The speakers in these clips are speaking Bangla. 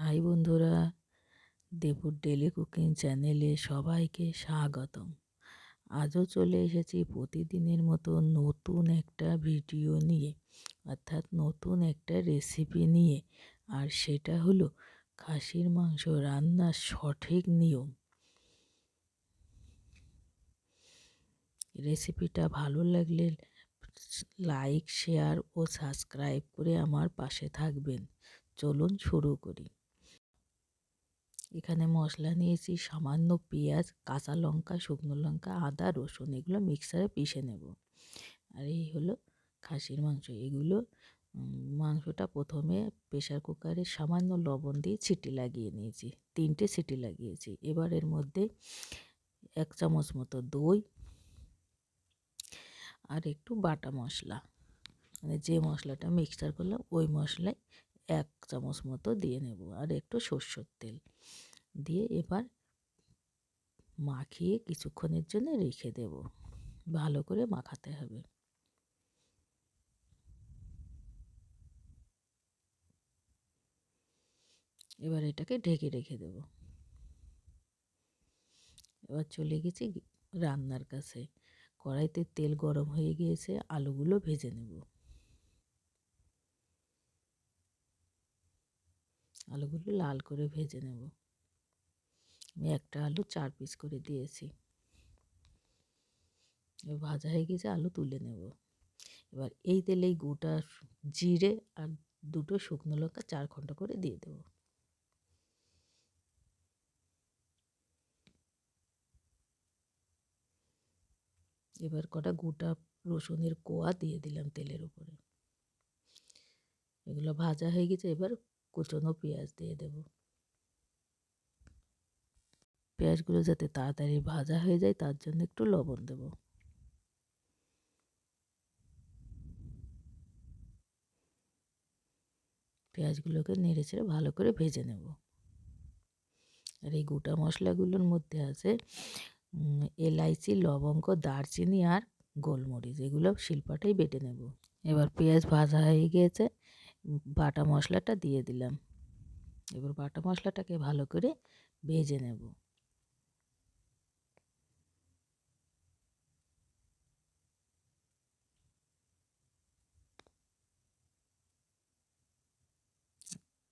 হাই বন্ধুরা, দেবুর ডেলি কুকিং চ্যানেলে সবাইকে স্বাগতম। আজও চলে এসেছি প্রতিদিনের মতো নতুন একটা ভিডিও নিয়ে, অর্থাৎ নতুন একটা রেসিপি নিয়ে। আর সেটা হলো খাসির মাংস রান্নার সঠিক নিয়ম। রেসিপিটা ভালো লাগলে লাইক, শেয়ার ও সাবস্ক্রাইব করে আমার পাশে থাকবেন। চলুন শুরু করি। এখানে মশলা নিয়েছি সামান্য পেঁয়াজ, কাঁচা লঙ্কা, শুকনো লঙ্কা, আদা, রসুন, এগুলো মিক্সারে পিষে নেব। আর এই হলো খাসির মাংস। এগুলো মাংসটা প্রথমে প্রেশার কুকারে সামান্য লবণ দিয়ে সিটি লাগিয়ে নিয়েছি, 3টে সিটি লাগিয়েছি। এবার এর মধ্যে 1 চামচ মতো দই আর একটু বাটা মশলা, মানে যে মশলাটা মিক্সচার করলাম ওই মশলায় 1 চামচ মতো দিয়ে নেব, আর একটু সরষের তেল দিয়ে এবার মাখিয়ে কিছুক্ষণের জন্য রেখে দেব। ভালো করে মাখাতে হবে। এবার এটাকে ঢেকে রেখে দেব। এবার চলে গেছি রান্নার কাছে। কড়াইতে তেল গরম হয়ে গিয়েছে, আলুগুলো ভেজে নেব। আলুগুলো লাল করে ভেজে নেব। আমি একটা আলু 4 পিস করে দিয়েছি। এবার ভাজা হয়ে গেছে, আলু তুলে নেব। এবার এই তেলেই গোটা জিরে আর 2টো শুকনো লঙ্কা 4 খণ্ড করে দিয়ে দেব। এবার কটা গোটা রসুনের কোয়া দিয়ে দিলাম তেলের উপরে। এগুলো ভাজা হয়ে গেছে, এবার কুচনো পেঁয়াজ দিয়ে দেব। পেঁয়াজগুলো যাতে তাড়াতাড়ি ভাজা হয়ে যায় তার জন্য একটু লবণ দেব। পেঁয়াজগুলোকে নেড়ে চেড়ে ভালো করে ভেজে নেব। আর এই গোটা মশলাগুলোর মধ্যে আছে এলাইচি, লবঙ্গ, দারচিনি আর গোলমরিচ। এগুলো শিলপাটাই বেটে নেব। এবার পেঁয়াজ ভাজা হয়ে গিয়েছে, বাটা মশলাটা দিয়ে দিলাম। এবার বাটা মশলাটাকে ভালো করে ভেজে নেব।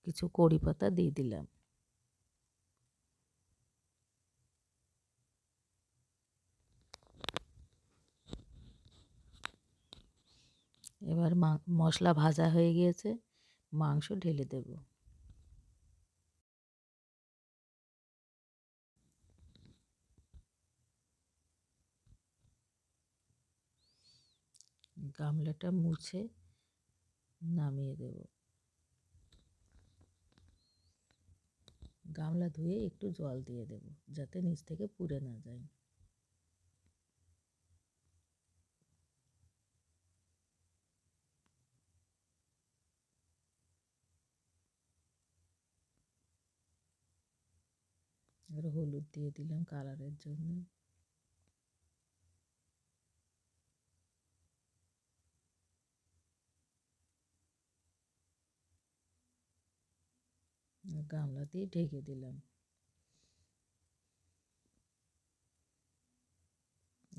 কিছু কড়ি পাতা দিয়ে দিলাম। এবার মশলা ভাজা হয়ে গিয়েছে, মাংস ঢেলে দেব। গামলাটা মুছে নামিয়ে দেব। গামলা ধুয়ে একটু জল দিয়ে দেব যাতে নিচ থেকে পুড়ে না যায়। এবার হলুদ দিয়ে দিলাম কালারের জন্য। গামলা দিয়ে ঢেকে দিলাম।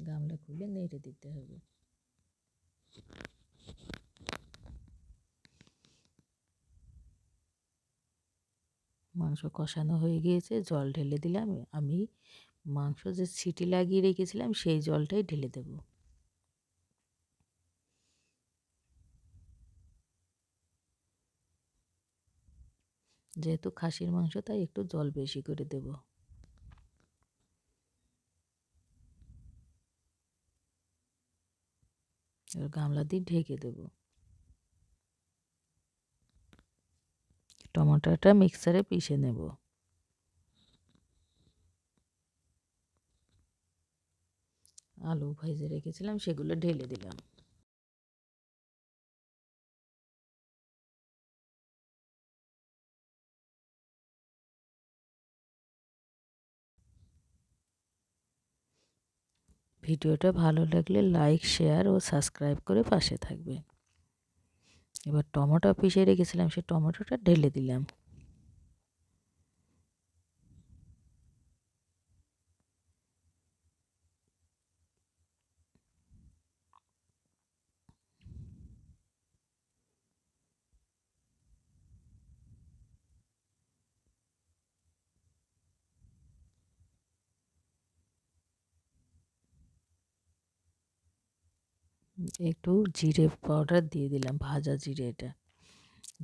গামলা খুলে নেড়ে দিতে হবে। মাংস কষানো হয়ে গিয়েছে, জল ঢেলে দিলাম। আমি মাংস যে সিটি লাগিয়ে রেখেছিলাম সেই জলটাই ঢেলে দেব। যেহেতু খাসির মাংস তাই একটু জল বেশি করে দেব। এবার গামলা দিয়ে ঢেকে দেব। টমেটোটা মিক্সারে পিষে নেব। আলু ভেজে রেখেছিলাম সেগুলো ঢেলে দিলাম। ভিডিওটা ভালো লাগলে লাইক, শেয়ার ও সাবস্ক্রাইব করে পাশে থাকবেন। এবার টমেটো পিষে রেখেছিলাম, সেই টমেটোটা ঢেলে দিলাম। একটু জিরে পাউডার দিয়ে দিলাম, ভাজা জিরে, এটা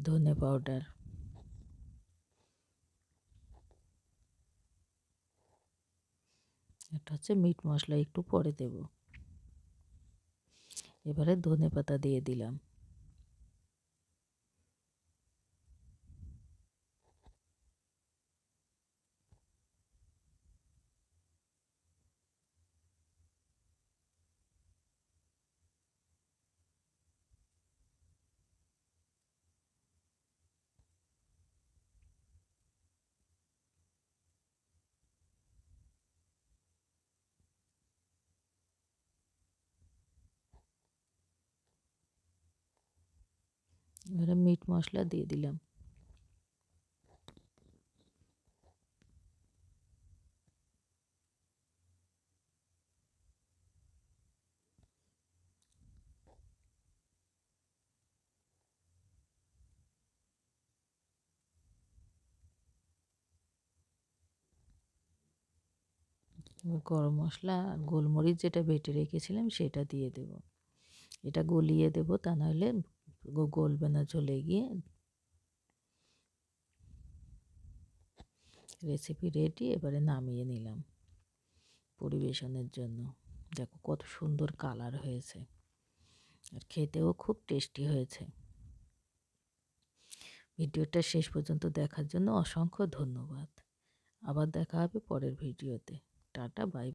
ধনে পাউডার, এটা হচ্ছে মিট মশলা, একটু পরে দেব। এবারে ধনে পাতা দিয়ে দিলাম। এবারে মিট মশলা দিয়ে দিলাম। গরম মশলা আর গোলমরিচ যেটা বেটে রেখেছিলাম সেটা দিয়ে দেব। এটা গলিয়ে দেব, তা নাহলে গলবে না চলে গিয়ে। রেসিপি রেডি, এবারে নামিয়ে নিলাম পরিবেশনের জন্য। দেখো কত সুন্দর কালার হয়েছে, আর খেতেও খুব টেস্টি হয়েছে। ভিডিওটা শেষ পর্যন্ত দেখার জন্য অসংখ্য ধন্যবাদ। আবার দেখা হবে পরের ভিডিওতে। Tata, by.